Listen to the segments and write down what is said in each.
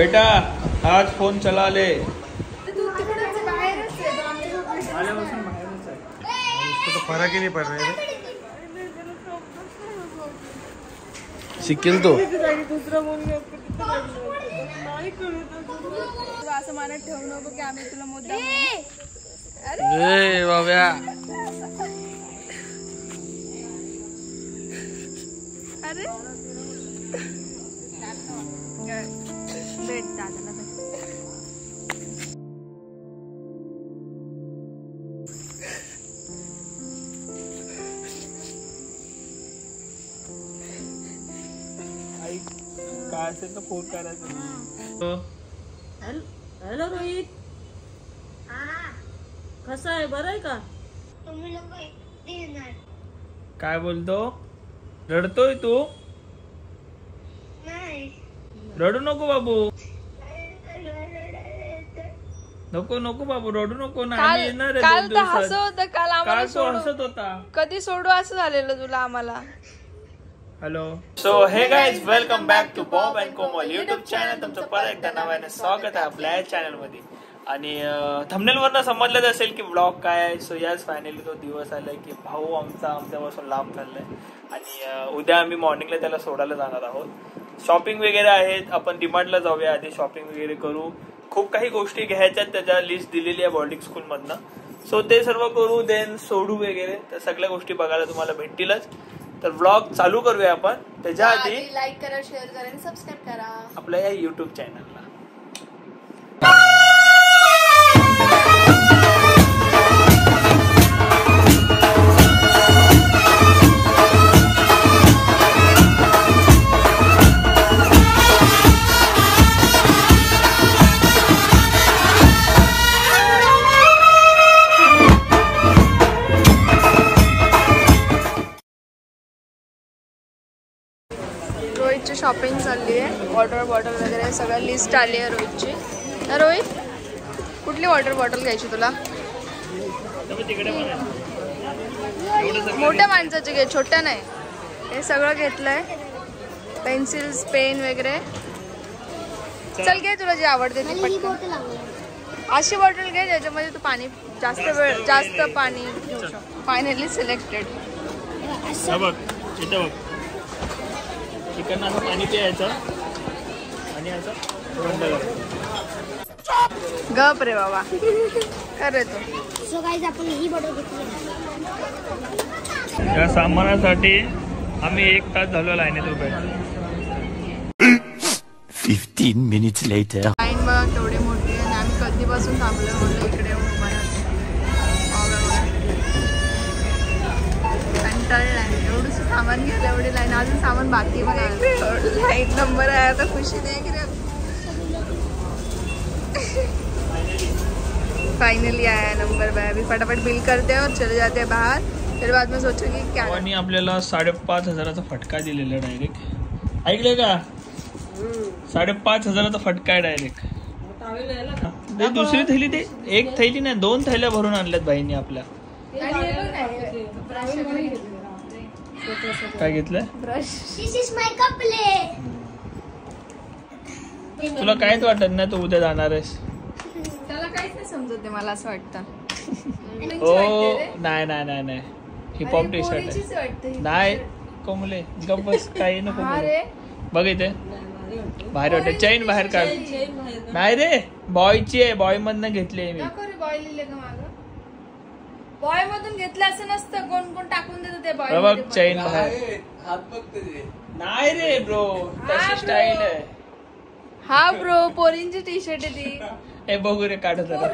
बेटा आज फोन चला ले तो फरक ही नहीं पड़ रहा है शिकेल तो असं मनात ठेवू नको की आम्ही तुला मुद्दाम ए बाब्या अरे भेट दादाला भेट. काय असेल तर फोन करायचा. हॅलो रोहित, कसं आहे, बरं आहे का? काय बोलतो? रडतोय तू? रडू नको बाबू, नको नको बाबू, रडू नको ना. काल तर हसत होतं, काल आम्हाला तो हसत होता. कधी सोडू असं झालेलं तुला आम्हाला. Hello, so hey guys, welcome back to Bob and Komal YouTube channel. तुमचं परत एकदा नव्याने स्वागत आहे आपल्या चॅनल मध्ये. आणि थंबनेल वरनं समजलंच असेल की ब्लॉग काय आहे. सो याच फायनली तो दिवस आलाय की भाऊ आमच्यापासून लांब चाललाय आणि उद्या आम्ही मॉर्निंगला त्याला सोडायला जाणार आहोत. शॉपिंग वगैरे आहेत, आपण डिमार्टला जाऊया, आधी शॉपिंग वगैरे करू. खूप काही गोष्टी घ्यायच्यात, त्याच्या लिस्ट दिलेली आहे बोर्डिंग स्कूल मधनं. सो ते सर्व करू, देन सोडू वगैरे. तर सगळ्या गोष्टी बघायला तुम्हाला भेटतीलच. तर व्लॉग चालू करूया आपण. त्याच्या आधी लाईक करा, शेअर करा आणि सबस्क्राईब करा आपल्या या युट्यूब चॅनलला. रोहितची शॉपिंग चालली आहे. वॉटर बॉटल वगैरे सगळं लिस्ट आली आहे रोहितची. ना रोहित, कुठली वॉटर बॉटल घ्यायची तुला? मोठ्या माणसाची घे, छोट्या नाही. हे सगळं घेतलंय, पेन्सिल्स, पेन वगैरे. चल घे, तुला जी आवडते ती पटकन. अशी बॉटल घे ज्याच्यामध्ये तू पाणी जास्त पाणी घेऊ शकतो. Finally selected. चिकन असं पाणी प्यायचं आणि असं बंद करायचं. गप रे बाबा, करे तू. सो गाइस, आपण ही बॉटल घेतली. या सामानासाठी आम्ही 1 तास झालो लाईनीत उभे. 15 minutes later. लाईन बघ तेवढी मोठी आहे आणि आम्ही कधीपासून थांबलोय म्हणलं इकडे येऊन उभा राहतो. कंटाळलाय. एवढंच सामान घ्यायला एवढी लाईन, अजून सामान बाकी बघा. लाईन नंबर आहे आता, खुशी नाही की फाइनली आया नंबर. अभी फटाफट बिल करते हैं और चले जाते हैं बाहर. फिर बाद में सोचो की क्या. आणि आपल्याला 5,500चा फटका दिलेला डायरेक्ट. ऐकले का? 5,500चा फटका आहे डायरेक्ट. ते दुसरी थैली, ते एक थैली नाही 2 थैल्या भरून आणल्यात बाईंनी आपल्या. काय घेतलंय? ब्रश. दिस इज माय कपले. तुला काहीच वाटत नाही तू उद्या जाणार आहेस? त्याला काहीच नाही समजत मला असं वाटतं. हो, नाही नाही नाही नाही, हिपहॉप टी शर्ट आहे. नाही कोमले, गप बस, काही नको बघ. इथे बाहेर वाटत, चैन बाहेर काढ. नाही रे, बॉयची आहे, बॉय मधनं घेतली मी. बॉय लिहिले का मागं? बॉय मधून घेतलं असं नसतं, कोण कोण टाकून देत ते बॉय. बघ चैन बाहेर. नाही रे ब्रो, तशी स्टाईल आहे. हा ब्रो, पोरींची टी शर्ट आहे ती. हे बघू रे, काढ जरा.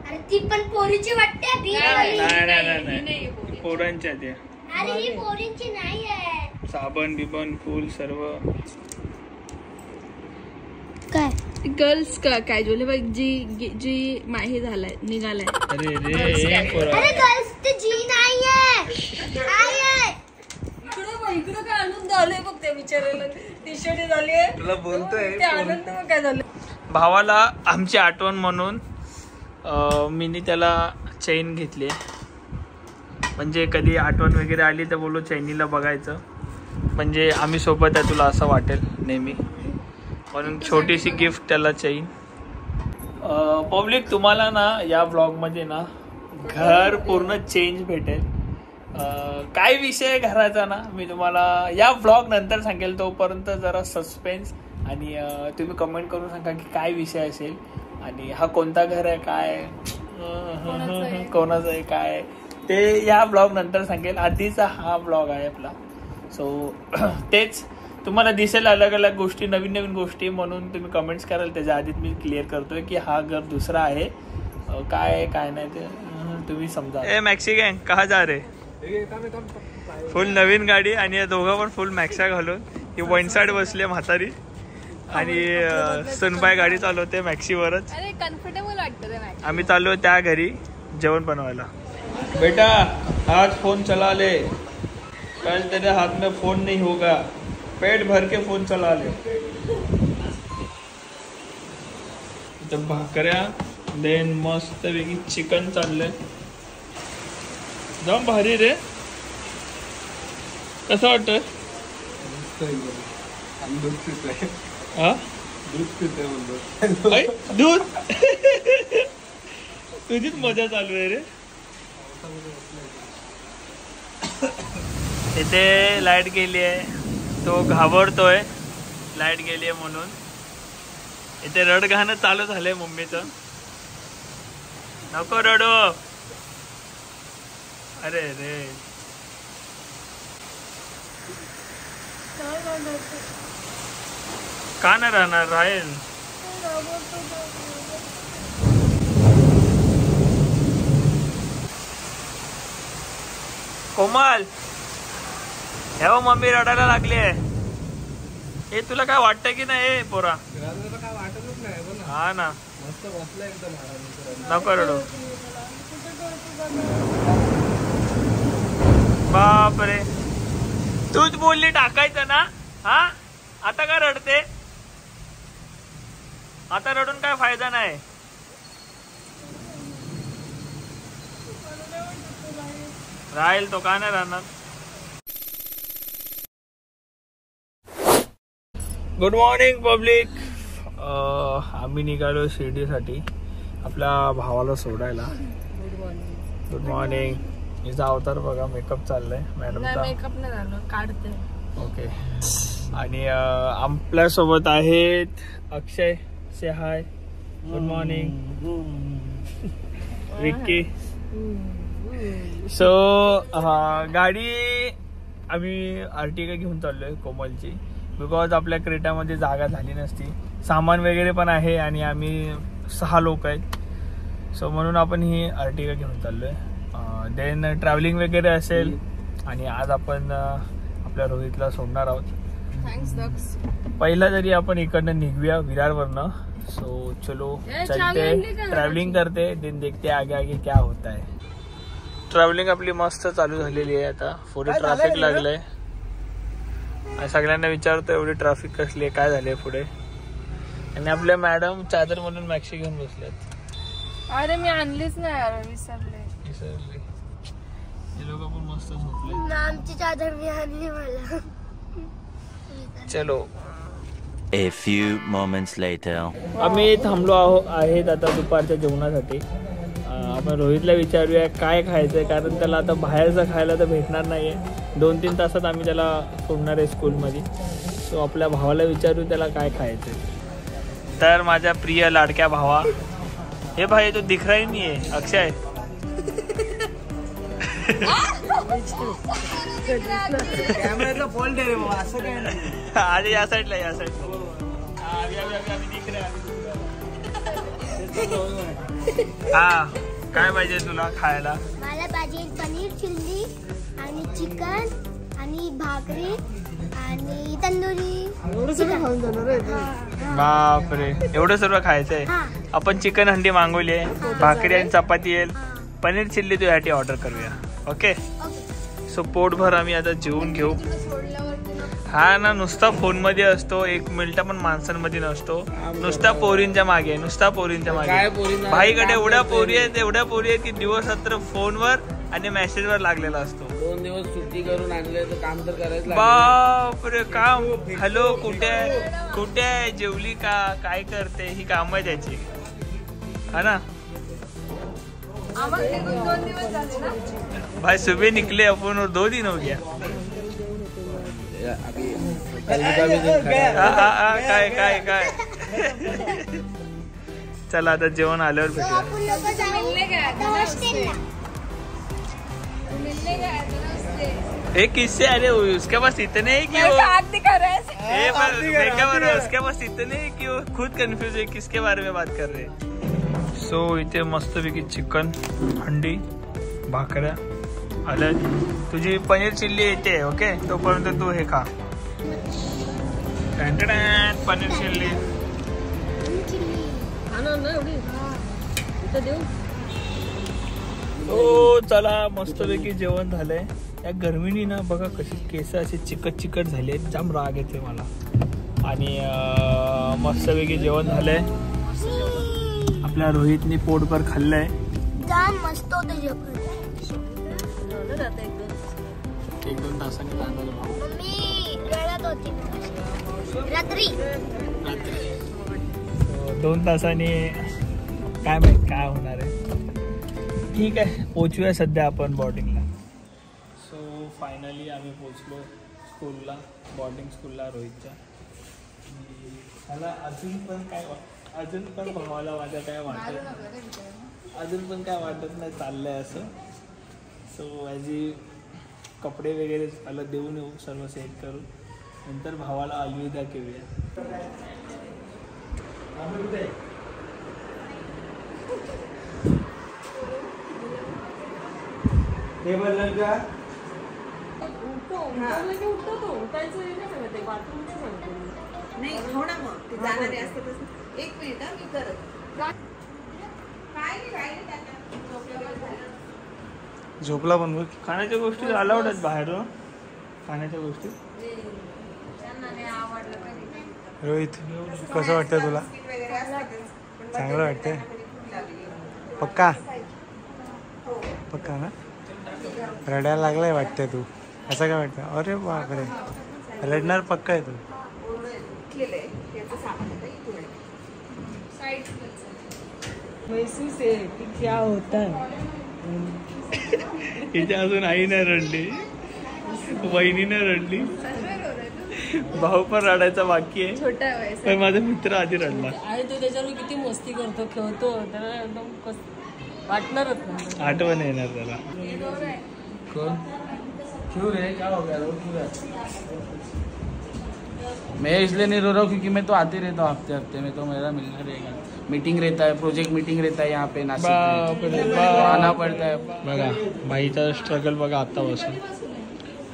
अरे ती पण पोरीची वाटते. नाही नाही, पोरांच्या त्या. अरे ही पोरींची नाही आहे. साबण बिबन फुल सर्व काय गर्ल्स का कॅज्युअल बघ, जी माही झालाय, निघालाय. अरे रे, अरे गर्ल्स ते जी नाही आहे. इकडं काय आनंद झाले बघ, ते विचारायला टी शर्ट झाले. तुला बोलतोय ते आनंद मग काय झालं. भावाला आमची आठवण म्हणून मीनी त्याला चैन घेतली. म्हणजे कधी आठवण वगैरे आली तर बोलू चैनीला बघायचं. म्हणजे आम्ही सोबत आहे, तुला असं वाटेल नेहमी, म्हणून छोटीशी गिफ्ट त्याला चेन. पब्लिक तुम्हाला ना या ब्लॉगमध्ये ना घर पूर्ण चेंज भेटेल. काय विषय आहे घराचा ना मी तुम्हाला या ब्लॉग नंतर सांगेल. तोपर्यंत जरा सस्पेन्स आणि तुम्ही कमेंट करून सांगा की काय विषय असेल आणि हा कोणता घर आहे, काय कोणाचं आहे, काय ते या ब्लॉग नंतर सांगेल. आधीचा हा ब्लॉग आहे आपला. सो तेच तुम्हाला दिसेल अलग अलग गोष्टी, नवीन नवीन गोष्टी, म्हणून तुम्ही कमेंट्स कराल. त्याच्या आधीच मी क्लिअर करतोय की हा घर दुसरा आहे, काय काय नाही ते तुम्ही समजा. ए मॅक्सी गँग कहा जा रे? फुल नवीन गाडी आणि या दोघं पण फुल मॅक्सा घालून. ही वन साइड बसली म्हातारी आणि सुनबाई गाडी चालवते मॅक्सीवरच. कम्फर्टेबल वाटतं. आम्ही चाललो त्या घरी जेवण बनवायला. बेटा आज फोन चला ले, कल तेरे हाथ में फोन नहीं होगा, पेट भर के फोन चला ले. इथं भाकऱ्या देन मस्त वेगळी चिकन चाललंय, जाम भारी रे. कसं वाटतं? दूध तुझीच मजा चालू आहे रे. इथे लाईट गेली आहे, तो घाबरतोय लाईट गेली आहे म्हणून. इथे रडगाणं चालू झालंय मम्मीचं. नको रडो. अरे रे का नाही राहणार, राहील. कोमल हे मम्मी रडायला लागली आहे. हे तुला काय वाटतं की नाही पोरा? हा ना, नको रडो. बापरे, तूच बोलली टाकायचं ना. हा आता का रडते? आता रडून काय फायदा नाही. राहील तो, का नाही राहणार. Good morning public. आम्ही निघालो शिर्डीसाठी आपल्या भावाला सोडायला. Good morning. हिचा अवतार बघा, मेकअप चाललाय मॅडमचा. मेकअप नाही झालं, काढते. ओके. आणि आपल्या सोबत आहेत Akshay. Say hi. Good morning. Vicky. So गाडी आम्ही आर्टिका घेऊन चाललोय कोमलची, बिकॉज आपल्या क्रेटामध्ये जागा झाली नसती. सामान वगैरे पण आहे आणि आम्ही 6 लोक आहेत. सो म्हणून आपण ही आर्टिका घेऊन चाललोय. देन ट्रॅव्हलिंग वगैरे असेल आणि आज आपण आपल्या रोहितला सोडणार आहोत. पहिला तरी आपण इकडनं निघूया विरारवरनं. सो चलो चलते, ट्रॅव्हलिंग करते, देन देखते आगे आगे क्या होता है. ट्रॅव्हलिंग आपली मस्त चालू झालेली आहे. आता पुढे ट्रॅफिक लागलंय. सगळ्यांना विचारतो एवढी ट्रॅफिक कसली आहे, काय झालंय पुढे. आणि आपल्या मॅडम चादर म्हणून मॅक्सी घेऊन बसल्यात. अरे मी आणलीच नाही यार, विसरले. हे लोक पण मस्त झोपले. आमची चादर मी आणली मला. चलो. A few moments later. आम्ही थांबलो आहेत आता दुपारच्या जेवणासाठी. आपण रोहितला विचारूया काय खायचंय, कारण त्याला आता बाहेरचं खायला तर भेटणार नाहीये. 2-3 तासात आम्ही त्याला सोडणार आहे स्कूलमध्ये. सो आपल्या भावाला विचारू त्याला काय खायचंय. तर माझ्या प्रिय लाडक्या भावा, हे भाई तो दिख रहा ही नहीं है अक्षय. कॅमेऱ्याचा फॉल्ट आहे रे बाबा, असं काय नाही. अरे या साईडला, या साईडला. हा काय पाहिजे तुला खायला? मला पाहिजे पनीर चिल्ली आणि चिकन आणि भाकरी आणि तंदुरी. बापरे, एवढं सर्व खायचंय. आपण चिकन हंडी मागवली आहे, भाकरी आणि चपाती येईल, पनीर चिल्ली तुझ्यासाठी ऑर्डर करूया. ओके. सो पोटभर आम्ही आता जेवून घेऊ. हा ना, नुसता फोन मध्ये असतो, 1 मिनिट पण माणसांमध्ये नसतो. नुसता पोरींच्या मागे, नुसता पोरींच्या मागे. भाईकडे एवढ्या पोरी आहेत की दिवस रात्र फोनवर आणि मेसेज वर लागलेला असतो. 2 दिवस सुट्टी करून आणले तर काम तर करायचं लागेल. बापरे काम. हॅलो कुठे आहे, जेवली का, काय करते, ही काम आहे त्याची, हा ना. आम्हाला निघून 2 दिवस झाले ना. भाई सुबह निकले अपन और 2 दिन हो गया. काय चला आता जेवण आल्यावर भेटूया. एक किस्से अरे उसके पास इतने है कि वो उसके पास इतने है कि वो खुद कंफ्यूज है किसके बारे में बात कर रहे. सो इथे मस्तपैकी चिकन, अंडी, भाकऱ्या आल्या. तुझी पनीर चिल्ली येते. ओके तोपर्यंत तू हे खा. पनीर चिल्ली. हो चला मस्तपैकी जेवण झालंय. या गरमीनी ना बघा कशी केस असे चिकट झाले, जाम राग येते मला. आणि मस्तपैकी जेवण झालंय. आपल्या रोहितने पोटभर खाल्लंय. जाम मस्त होतं जेवण. 1-2 तासांनी जाणार मम्मी गळत होती रात्री. 2 तासांनी काय माहित काय होणार आहे. ठीक आहे पोचूया सध्या आपण बोर्डिंगला. सो फायनली आम्ही पोचलो स्कूलला, बोर्डिंग स्कूलला रोहितच्या. मला अजून पण भावाला माझ्या काय वाटत नाही चाललंय असं. सो ॲजी कपडे वगैरे मला देऊन येऊ, सर्व सेट करू, नंतर भावाला अलविदा करूया. हे बदल का नाही हो ना मग ते जाणारे असतातच. 1 मिनिट मी करत काय झोपला पण बघ. खाण्याच्या गोष्टी अलाउड आहेत बाहेर. खाण्याच्या गोष्टी. रोहित कसं वाटतं तुला? चांगलं वाटतंय. पक्का ना. रडायला लागलाय वाटतंय तू. असं काय वाटतं? अरे बापरे रडणार पक्का आहे तू. महसूस है कि क्या होता है. इथे अजून आई नाही रडली, वहिनी नाही रडली, भाऊ पण रडायचा बाकी आहे. पण माझा मित्र आधी रडला. आणि तो त्याच्यावर किती मस्ती करतो, खेळतो, त्याला एकदम वाटणारच नाही. आठवण येणार त्याला. कौन क्यों रे, क्या हो गया? रो क्यों रहा? मैं इसलिए नहीं रो रहा हूँ क्योंकि मैं तो आते रहता हूँ हफ्ते में, तो मेरा मिलना रहेगा. मीटिंग रहता है, प्रोजेक्ट मीटिंग रहता है यहाँ पे नासिक में, आना पड़ता है. बघा बाईचा स्ट्रगल बघा आता बसून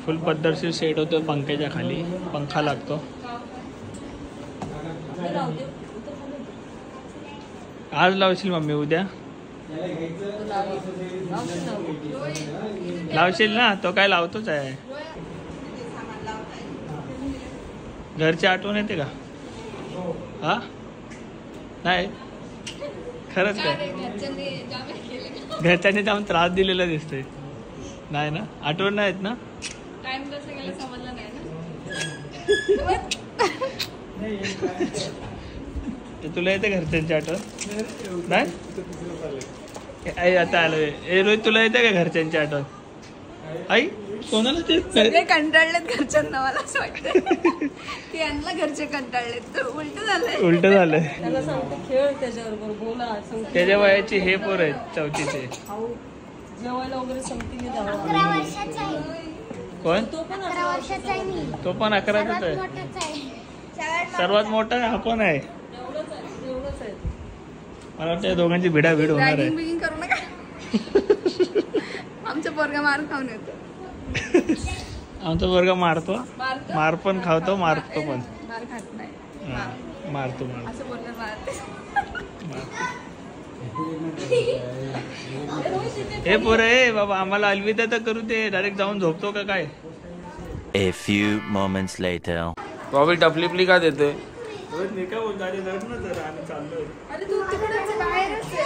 फुल पद्धतशीर सेट होतो. पंख्याच्या खाली पंखा लागतो. आज लावशील मम्मी, उद्या लावशील ना. तो काय लावतोच आहे. घरची आठवण येते का? हा नाही खरंच काय घरच्यांनी जाऊन त्रास दिलेला दिसतोय. नाही ना आठवण नाही येत ना. टाइम कसं गेलं समजलं नाही ना. तुला येते घरच्यांची आठवण नाही? आता आलं. ए रोहित तुला येते का घरच्यांची आठवण? आई कोणाला ते सगळे कंटाळलेत घरच्यांना. मला असं वाटतं की यांना घरचे कंटाळलेत. तर उलट झालंय. त्याला सांगते खेळ त्याच्याबरोबर, बोला. त्याच्या वयाची हे पोर आहेत 4थीचे. जेवायला वगैरे सांगते. 11 वर्षाचा आहे. कोण? तो पण 11 वर्षाचा आहे मी. तो पण 11च आहे. सर्वात मोठा आपण आहे. एवढंच आहे. मला वाटतं दोघांची भिडाभिड होणार आहे. बिगिंग करू नका. आमचा पोरगा मार खाऊन येतो. आमचा वर्ग मारतो, मार पण खावतो, मारतो पण. मार खात नाही, मारतो. असं बोललं मारते. हे पोरं हे बाबा आम्हाला अलविदा तर करू दे. डायरेक्ट जाऊन झोपतो का काय? A few moments later. Bobby टपलिपली का देते? मी काय बोलतो अरे रड ना जरा. आम्ही चाललोय. अरे तू तिकडे बाहेरच आहे.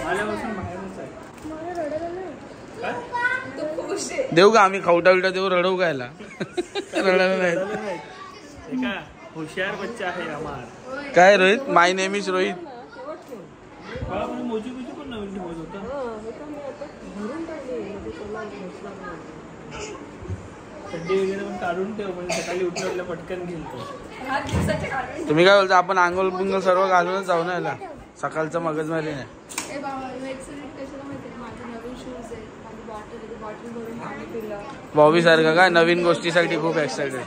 आल्यापासून बाहेरच आहे. मला रडायला नाही. देऊ का आम्ही खावटा बिवटा देऊ रडवू कायला रडायला नाही हुशार बच्चा आहे हमार काय रोहित माय नेम इज रोहित मोजी मोजी पण नवीन ठेवत होता थंडी वगैरे पण काढून ठेव म्हणजे सकाळी उठल्यावर पटकन घेईल तुम्ही काय बोलता आपण आंघोळ बिंगोल सर्व घालूनच जाऊ ना याला सकाळचं मगज मारी नाही बॉबी सारखं काय नवीन गोष्टीसाठी खूप एक्साइटेड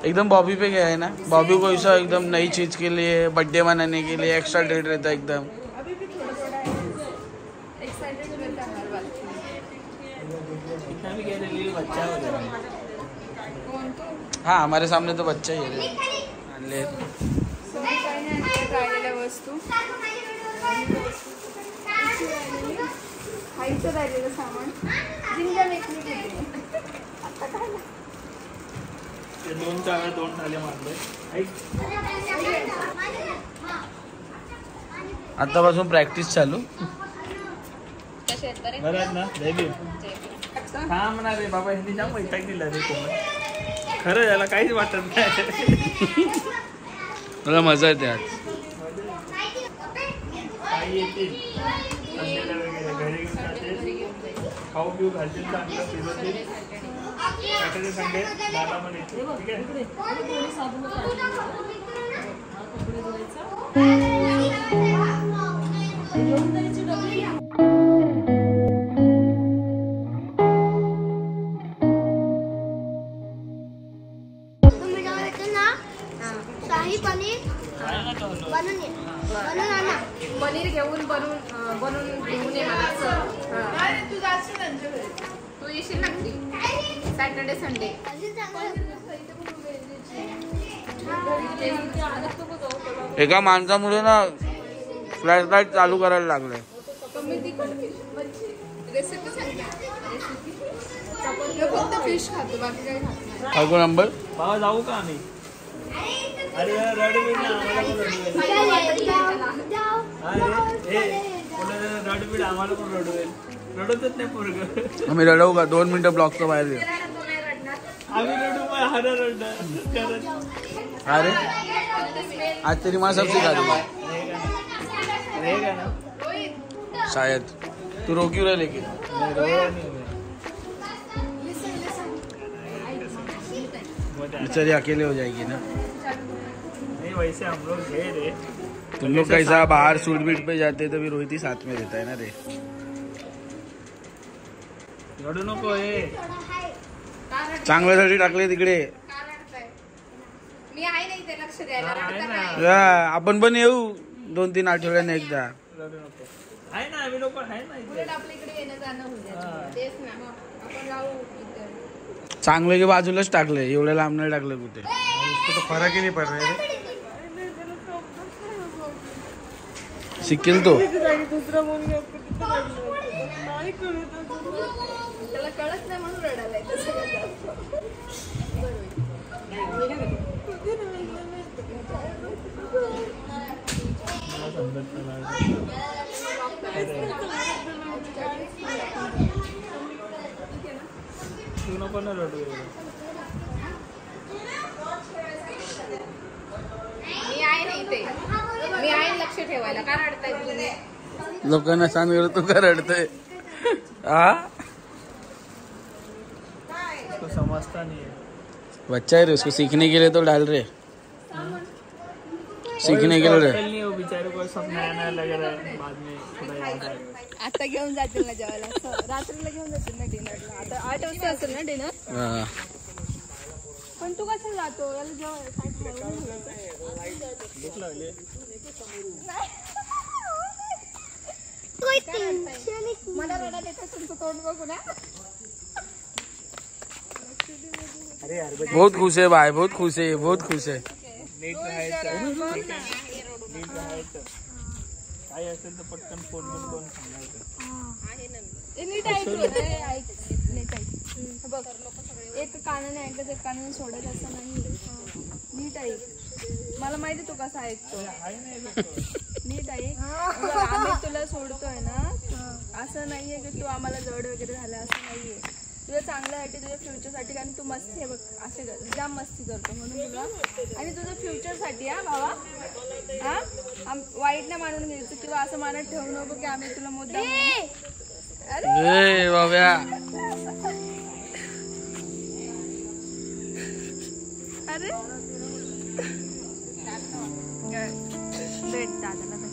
एकदम बॉबी पे गया है ना बॉबी को ऐसा एकदम नई चीज के लिए बर्थडे मनाने के लिए एक्स्ट्रा डेट रहता है एकदम हाँ हमारे सामने तो बच्चा ही है वस्तू खायचं राहिलेलं सामान जिंजा दोन थाले मारले आतापासून प्रॅक्टिस चालू बरं ना थांब ना रे बाबा ह्यांनी जाम वैताग दिला रे कोण खरं याला काहीच वाटत नाही मला मजा येते आज काही येतील घरी खाऊ पिऊ घालतील चांगलं फिरवतील सॅटर्डे संडे दादा पण येतील ठीक शाही पनीर पनीर घेऊन बनवून घेऊन ये तू येशील नक्की सॅटर्डे संडे एका माणसामुळे ना फ्लॅश लाईट चालू करायला लागले रेसिपी सांगते फक्त फिश खातो बाकी काही खात नाही अगो नंबर बाबा जाऊ का आम्ही अरे रडवीड आम्हाला पण रडवेल रडतच नाही पोरग आम्ही रडवू का 2 मिनिटं ब्लॉकचं बाहेर येऊ आम्ही रडू हरा रडणार अरे आज तेरी माँ सबसे शायद तू रो क्यों रहा लेकिन बेचारी अकेले हो जाएगी ना नहीं वैसे हम लोग गए रे तुम लोग कैसा बाहर सूट बीट पे जाते तो भी रोहित ही साथ में रहता है ना रे रडू नको हे चांगल्यासाठी टाकले तिकडे मी आहे नाही ते लक्ष द्यायला आपण पण येऊ 2-3 आठवड्याने एकदा रडू नको आहे ना आम्ही लोक आहे ना इथे आपल्या इकडे येणं जाणं होईल तेच ना मग आपण जाऊ चांगलं की बाजूलाच टाकलंय एवढ्या लांब नाही टाकलं कुठे तो फरक ही नहीं पड़ रहा है शिकेल तो त्याला कळत नाही म्हणून रडायला येतं सगळं तू नको ना रडू मी आहे ना इथे मी आहे लक्ष ठेवायला का रडताय तुम्ही लोकांना सांग तू का रडतोय तो समझता नहीं है बच्चा है रे उसको सीखने के लिए तो डाल रहे सीखने के लिए नहीं हो बेचारे को सब नया नया लग रहा है बाद में थोड़ा याद आएगा आता घेऊन जातील ना जेवायला रात्रीला घेऊन जातील ना डिनरला आता 8 वाजता असेल ना डिनर पण तू कसं जातो याला जेवायला भूक लागली मला रडत येतं तुमचं तोंड बघू ना अरे यार बहुत खुश है भाई बहुत खुश है बहुत खुश है नीट राहायचं ठीक आहे नीट राहायचं काय असेल तर पटकन फोन करून सांगायचं नीट ऐक नीट ऐक बघ एक कानाने ऐकायचं एक कानाने सोडायचं असं नाही नीट ऐक मला माहिती तू कसा ऐकतो. नीट ऐक. आम्ही तुला सोडतोय ना, असं नाहीये की तू आम्हाला जड वगैरे झालं, असं नाहीये. तुझ्या चांगल्यासाठी, तुझ्या फ्युचरसाठी. कारण तू मस्ती हे बघ असे जाम मस्ती करतो म्हणून तुला, आणि तुझं फ्युचरसाठी. हा बाबा, हा वाईट नाही मानून घ्यायचं किंवा असं मानत ठेवू नको की आम्ही तुला मुद्दा. अरे बाबा, अरे भेट दादाला भेट.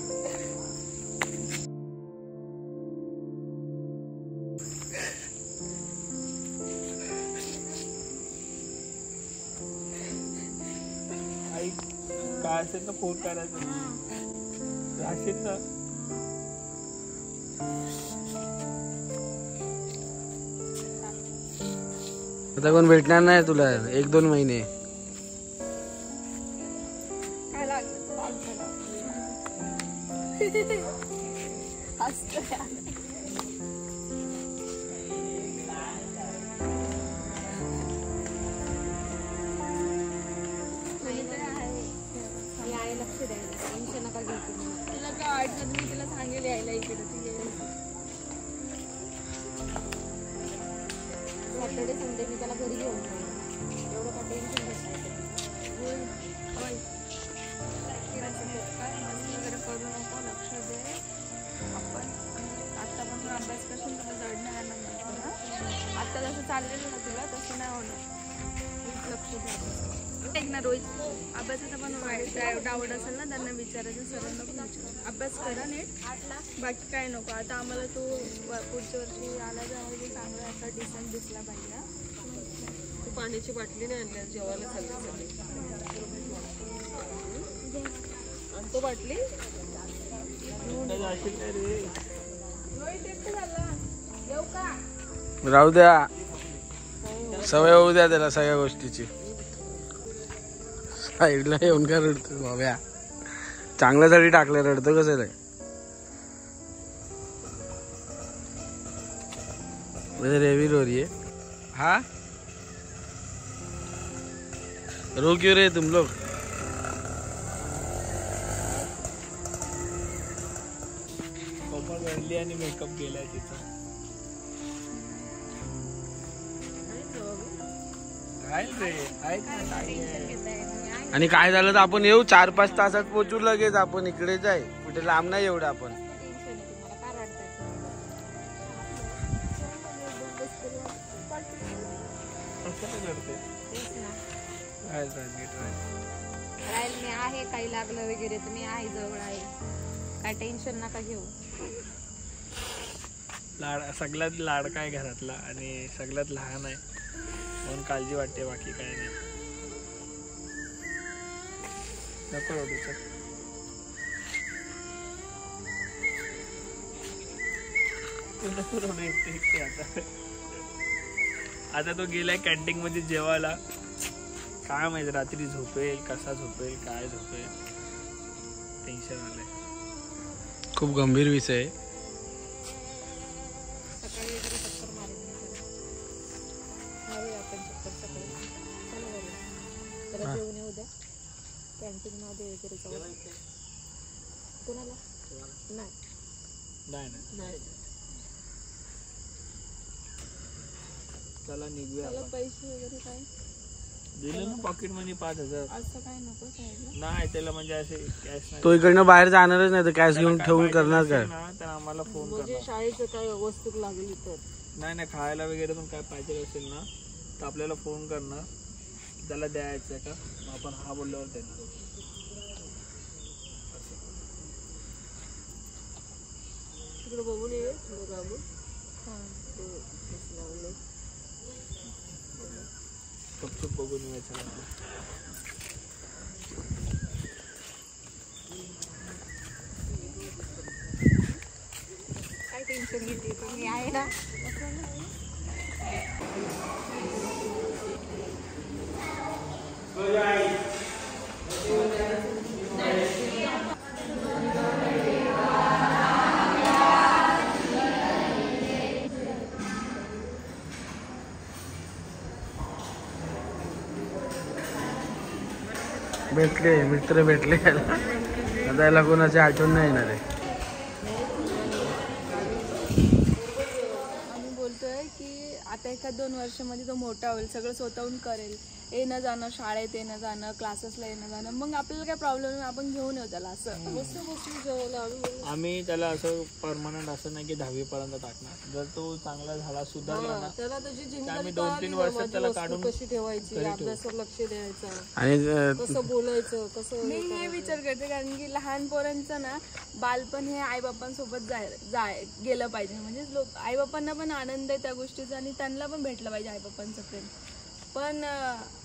काय असेल ना फोन करायचा असेल ना. आता कोण भेटणार नाही तुला 1-2 महिने. काय लागलं तुला काय वाटलं, मी तिला सांगेल यायला इकडे. सॅटर्डे संडे मी त्याला घरी घेऊन एवढं का टेन्शन वगैरे करू नको, लक्ष दे. आपण आत्तापासून अभ्यास करशील तुला जड नाही येणार ना. आत्ता जसं चाललेलं ना तुला तसं नाही होणार. लक्ष दे. ऐक ना रोहित, अभ्यासाचा पण डाऊट असेल ना त्यांना विचारायचं, सरांना पण विचार. अभ्यास करा नीट, बाकी काय नको. आता आम्हाला तू पुढच्या वर्षी आला जायला चांगला असा डिसेंट दिसला पाहिजे. तू पाण्याची बाटली नाही आणल्या जेवायला चालली आणतो बाटली. रोहित एकटं झाला, येऊ का? राहू द्या, सवय होऊ द्या त्याला सगळ्या गोष्टीची. साईडला येऊन काय रडतो बाब्या? चांगल्यासाठी टाकलं, रडतो कसं रे? रेवी रो रही है. हाँ रो क्यों रहे तुम लोग? कोमल रडली आणि मेकअप गेलाय तिचा. आणि काय झालं तर आपण येऊ 4-5 तासात पोहोचू लगेच. आपण इकडेच आहे, कुठे लांब नाही एवढं. आपण मी आहे, काही लागलं वगैरे तर मी आहे, जवळ आहे, काय टेन्शन नका घेऊ. सगळ्यात लाडका आहे घरातला आणि सगळ्यात लहान आहे म्हणून काळजी वाटते, बाकी काय नाही. नको रडू, चल. नको रडू, एकटे आता तो गेलाय कॅन्टीन मध्ये जेवायला. काय माहिती रात्री झोपेल, कसा झोपेल, काय झोपेल, टेन्शन आलंय. खूप गंभीर विषय आहे. सकाळी वगैरे चक्कर मारून आपण चक्कर सकाळी त्याला जेवण येऊ द्या. कॅन्टीन मध्ये वगैरे जाऊ. कोणाला नाही चला निघूया. पैसे वगैरे काय दिलं ना पॉकेट मनी 5,000. असं काय नको साईडला. नाही त्याला म्हणजे असे कॅश नाही. तो इकडनं बाहेर जाणारच नाही तर कॅश घेऊन ठेवून करणार काय? तर आम्हाला फोन म्हणजे करणार. शाळेचं काय वस्तू लागली तर नाही खायला वगैरे पण काय पाहिजे असेल ना तर आपल्याला फोन करणार, त्याला द्यायचं का, आपण हा बोलल्यावर देणार. तिकडे बघून ये बाबू. गपचूप बघून यायचं. काय टेन्शन घेते तुम्ही, आहे ना. भेटले मित्र भेटले आता याला कोणाची आठवण नाही येणार आहे. आम्ही बोलतोय की आता 1-2 वर्षामध्ये तो मोठा होईल, सगळं स्वतःहून करेल, येणं जाणं, शाळेत येणं जाणं, क्लासेसला येणं जाणं, मग आपल्याला काय प्रॉब्लेम नाही, आपण घेऊन येऊ त्याला. असं आम्ही त्याला असं परमनंट असं नाही की 10वी पर्यंत टाकणार. जर तो चांगला झाला, सुधारला ना, त्याला त्याची जिंदगी आम्ही 2-3 वर्षात त्याला काढून कशी ठेवायची, अभ्यासावर लक्ष द्यायचं, आणि कसं बोलायचं, कसं मी हे विचार करते, कारण की लहान पोरांचं ना बालपण हे आईबापांसोबत गेलं पाहिजे. म्हणजे लोक आईबापांना पण आनंद आहे त्या गोष्टीचा आणि त्यांना पण भेटलं पाहिजे आईबापांचं प्रेम. पण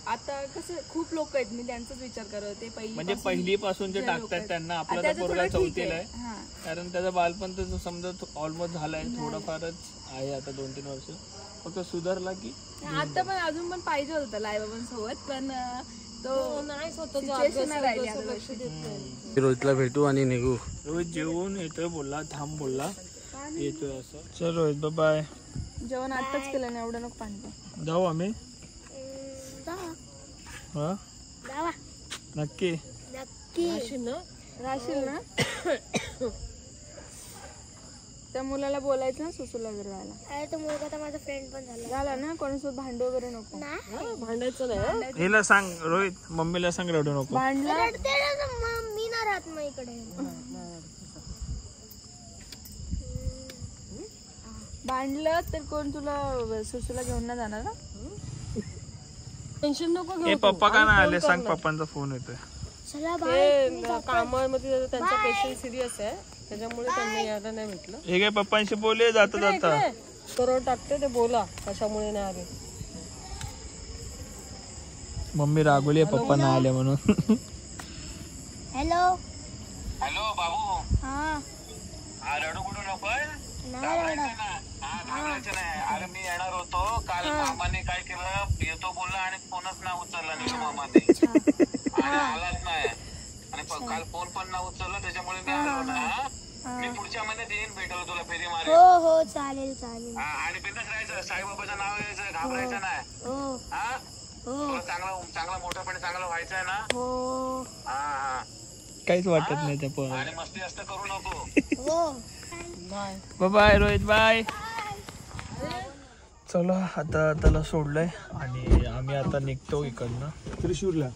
आता कसं खूप लोक आहेत, मी त्यांचाच विचार करत होते, म्हणजे पहिलीपासून जे टाकतात त्यांना आपला पोरगा 4थीला आहे, कारण त्याचं बालपण तर समजा ऑलमोस्ट झालंय, थोडंफारच आहे आता 2-3 वर्ष, फक्त सुधारला की. आता पण अजून पण पाहिजे होतं त्याला आईबाबांसोबत, पण तो नाही सिच्युएशन नाही राहिली आता गोष्टी. रोहितला भेटू आणि निघू. रोहित जेवून येतोय, बोलला थांब, बोलला येतोय असं. चल रोहित बाय. जेवण आताच केलं नाही, एवढं नको पाणी. जाऊ आम्ही. हा नक्की राशील ना. त्या मुलाला बोलायचं ना सुसूला वगैरे जायला. अरे तो मुलगा तर माझा फ्रेंड पण झाला ना, कोणासोबत भांड वगैरे नको. भांडायचं नाही. हिला सांग रोहित, मम्मीला सांग रडू नको. भांडला मी ना राहत मग इकडे. भांडलं तर कोण तुला सुसूला घेऊन ना जाणार ना. टेन्शन नको हे पप्पा का नाही आले सांग, पप्पांचा फोन येतोय. कामामध्ये त्यांचा पेशंट सिरियस आहे, त्याच्यामुळे त्यांना यायला नाही भेटलं. हे काय पप्पांशी बोलले जाता जाता. करून टाकते ते, बोला कशामुळे नाही आले. मम्मी रागवली पप्पा नाही आले म्हणून. हॅलो हॅलो बाबू. हा रडू कुठू नको, नाही घाबरायचं नाही. अरे मी येणार होतो काल, मामाने काय केलं, येतो बोलला आणि फोनच नाही उचलला नाही मामाने, आणि आलाच नाही, आणि काल फोन पण नाही उचलला, त्याच्यामुळे मी आलो ना. मी पुढच्या महिन्यात येईन भेटायला तुला, फेरी मारेल. हो चालेल चालेल. आणि बिंदास राहायचं, साईबाबाचं नाव घ्यायचं, घाबरायचं नाही. हा तुला चांगला मोठापणे चांगला व्हायचं आहे ना. हा काहीच वाटत नाही त्या पोराला. आणि मस्ती जास्त करू नको. Bye bye Rohit bye. चला आता त्याला सोडलंय आणि आम्ही आता निघतो इकडनं त्रिशूरला.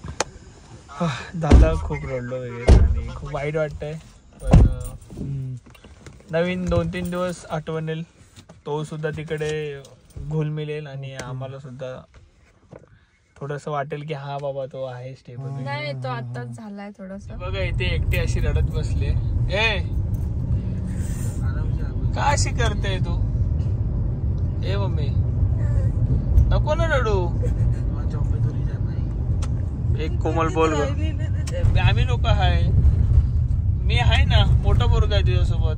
दादा खूप रडलो वगैरे आणि खूप वाईट वाटतंय, पण नवीन 2-3 दिवस आठवण येईल, तो सुद्धा तिकडे घुल मिळेल आणि आम्हाला सुद्धा थोडंसं वाटेल की हा बाबा तो आहे स्टेबल. नाही तो आताच झालाय थोडस. बघा इथे एकटी अशी रडत बसले. ए का अशी करते तू? ए मम्मी नको ना रडू. एक कोमल बोल ग. आम्ही लोक आहे, मी आहे ना, मोठा पोरगा आहे तुझ्यासोबत.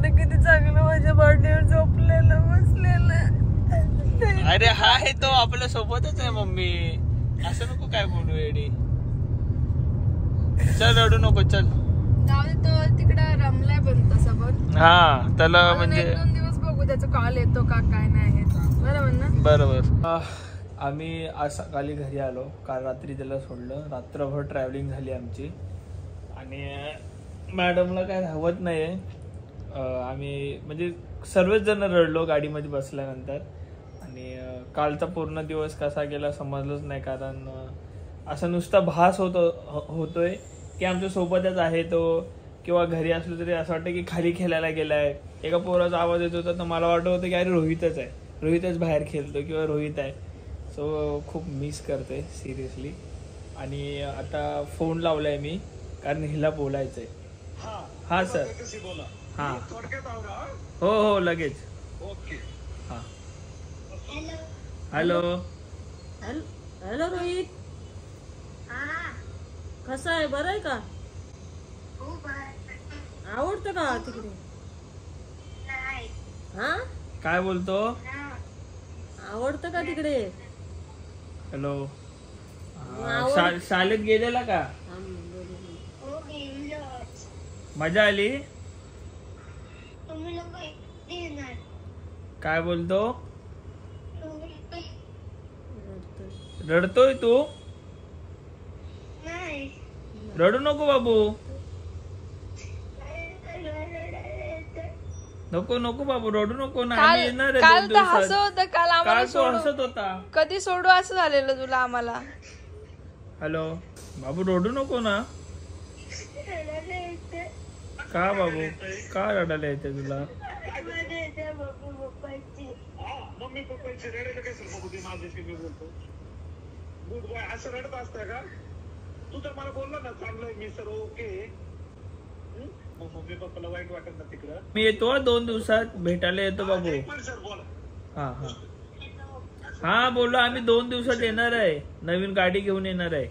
किती चांगलं माझ्या बर्थडेवर झोपलेलं बसलेलं. अरे हा आहे तो आपल्या सोबतच आहे मम्मी, असं नको काय बोलू एडी. चल रडू नको, चल. तो तिकडे रमलाय पण तसा पण. हा त्याला म्हणजे 1-2 दिवस बघू त्याचा कॉल येतो का काय नाही, बरोबर ना. बरोबर. आम्ही आज सकाळी घरी आलो, काल रात्री त्याला सोडलं, रात्रभर ट्रॅव्हलिंग झाली आमची आणि मॅडमला काय राहवत नाही आहे. आम्ही म्हणजे सर्वच जण रडलो गाडीमध्ये बसल्यानंतर. आणि कालचा पूर्ण दिवस कसा गेला समजलंच नाही, कारण असा नुसता भास होतोय की आमच्या सोबतच आहे तो, किंवा घरी असलो तरी असं वाटतं की खाली खेळायला गेलाय. एका पोराचा आवाज येत होता तर मला वाटत होतं की अरे रोहितच आहे, रोहितच बाहेर खेळतो किंवा रोहित आहे. सो खूप मिस करते सिरियसली. आणि आता फोन लावलाय मी कारण हिला बोलायचंय. हा सर. हा हो हो लगेच. हा हॅलो. हॅलो रोहित, कसं आहे, बरं आहे का? आवडतं का तिकडे? हा काय बोलतो? आवडतं का तिकडे? हॅलो. शाळेत गेलेला का? मजा आली? काय बोलतो? रडतोय तू? रडू नको बाबू, नको नको बाबू, रडू नको ना, आम्ही येणार आहे काल 2 तर हसत दिवसात. होतं, काल आम्हाला काल तो हसत होता. कधी सोडू असं झालेलं तुला आम्हाला. हॅलो बाबू, रडू नको ना. का बाबू, का रडायला येते तुला? मम्मी पप्पाची रडायला काय सर बघू दे माझ्याशी मी बोलतो. गुड बॉय असं रडत असतं का? तू तर मला बोलला ना चांगलंय मी सर ओके. मग मम्मी पप्पाला वाईट वाटत ना तिकडं. मी येतो 2 दिवसात भेटायला येतो बाबू. सर बोला. हा हा हा बोला, आम्ही 2 दिवसात येणार आहे, नवीन गाडी घेऊन येणार आहे.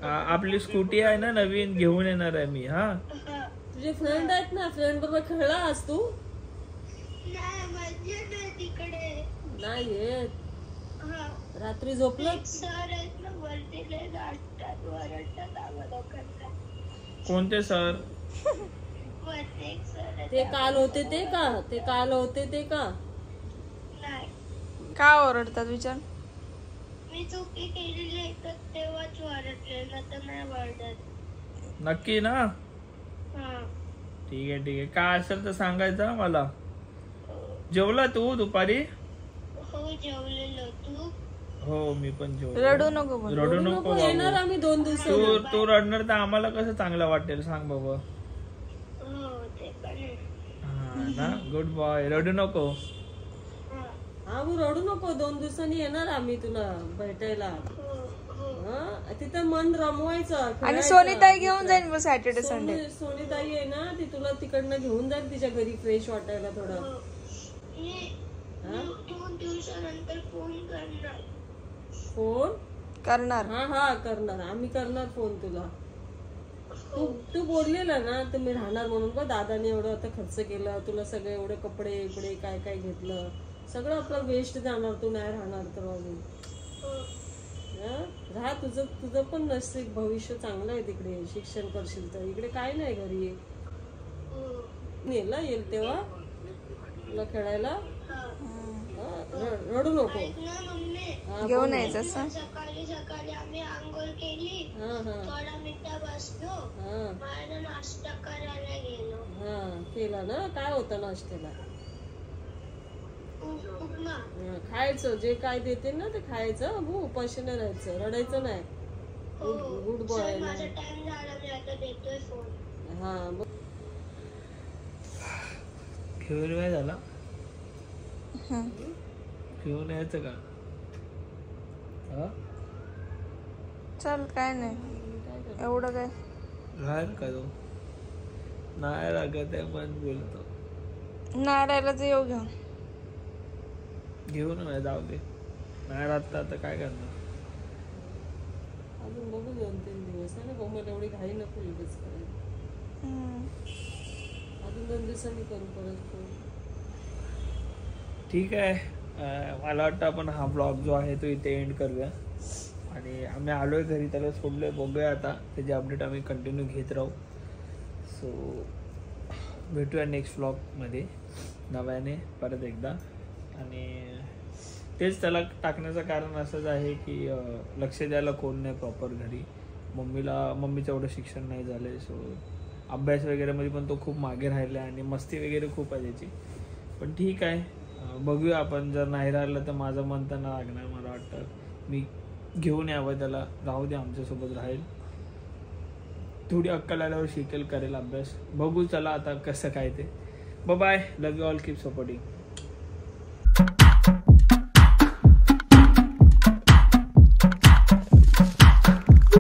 आपली स्कूटी आहे ना नवीन, घेऊन येणार आहे मी. हा तुझे फ्रेंड आहेत ना, फ्रेंड बरोबर खेळला आज तू? नाही येत. रात्री झोपलं? कोणते सर? ते काल होते ते का? ते काल होते ते का? का ओरडतात विचार. मी चुकी केलेली तर तेव्हाच वाढतलेलं तर नाही वाढत. नक्की ना? ठीक आहे ठीक आहे, काय असेल तर सांगायचं मला. जेवला तू दुपारी? हो जेवलेलो. तू? हो मी पण जेवलो. रडू नको बोल. रडू नको येणार बाबू. आम्ही 2 दिवसात. तू रडणार तर आम्हाला कसं चांगलं वाटेल सांग बाबा. हो ते पण आहे. हा ना, गुड बॉय, रडू नको. हा रडू नको, 2 दिवसांनी येणार आम्ही तुला भेटायला. तिथं मन रमवायचं. आणि सोनीताई घेऊन जाईन मग सॅटर्डे संडे. सोनीताई आहे ना, ती तुला तिकडनं घेऊन जाईल तिच्या घरी फ्रेश वाटायला थोडं. 2 दिवसानंतर फोन करणार. फोन करणार. हा करणार, आम्ही करणार फोन तुला. तू बोललेला ना तुम्ही राहणार म्हणून. बघ दादाने एवढं आता खर्च केला, तुला सगळे एवढे कपडे इकडे काय काय घेतलं, सगळं आपलं वेस्ट जाणार. तू नाही राहणार तर अजून राहा. तुझं पण नशीब, भविष्य चांगलं आहे तिकडे. शिक्षण करशील तर इकडे काय नाही घरी. नेला येईल तेव्हा तुला खेळायला. रडू नको. घेऊन यायचं. सकाळी सकाळी आम्ही आंघोळ केली, थोडा मिनिटं बसलो, नाश्ता करायला गेलो. केला ना? काय होतं नाश्त्याला? उपमा. खायचं, जे काय देते ना ते खायचं. उपाशी नाही राहायचं, रडायचं नाही. Good boy. माझा टाइम झाला, मी आता देतोय फोन. हा घेऊन काय झाला? घेऊन यायचं का? चल काय नाही एवढं काय. राहील का तो? नाही लागत आहे पण बोलतो. नाही राहिलं तर येऊ घेऊन. घेऊन नाही, जाऊ दे. नाही राहत आता काय करणार. अजून बघू 2-3 दिवस आहे ना. मला एवढी घाई नको लगेच करायला. अजून 2 दिवसांनी करू परत फोन. ठीक आहे, मला वाटतं आपण हा ब्लॉग जो आहे तो इथे एंड करूया. आणि आम्ही आलोय घरी, त्याला सोडलोय. बघूया आता त्याची अपडेट आम्ही कंटिन्यू घेत राहू. सो भेटूया नेक्स्ट ब्लॉगमध्ये नव्याने परत एकदा. आणि तेच त्याला टाकण्याचं कारण असंच आहे की लक्ष द्यायला कोण नाही प्रॉपर घरी. मम्मीचं एवढं शिक्षण नाही झालं. सो अभ्यास वगैरेमध्ये पण तो खूप मागे राहिला आणि मस्ती वगैरे खूप आहे त्याची. पण ठीक आहे, बघूया आपण. जर नाही राहिलं तर माझं मन त्यांना लागणार. मला वाटतं मी घेऊन यावं त्याला. राहू दे, आमच्यासोबत राहील. थोडी अक्कल आल्यावर शिकेल, करेल अभ्यास. बघू चला आता कसं काय ते. Bye, love you all, keep supporting.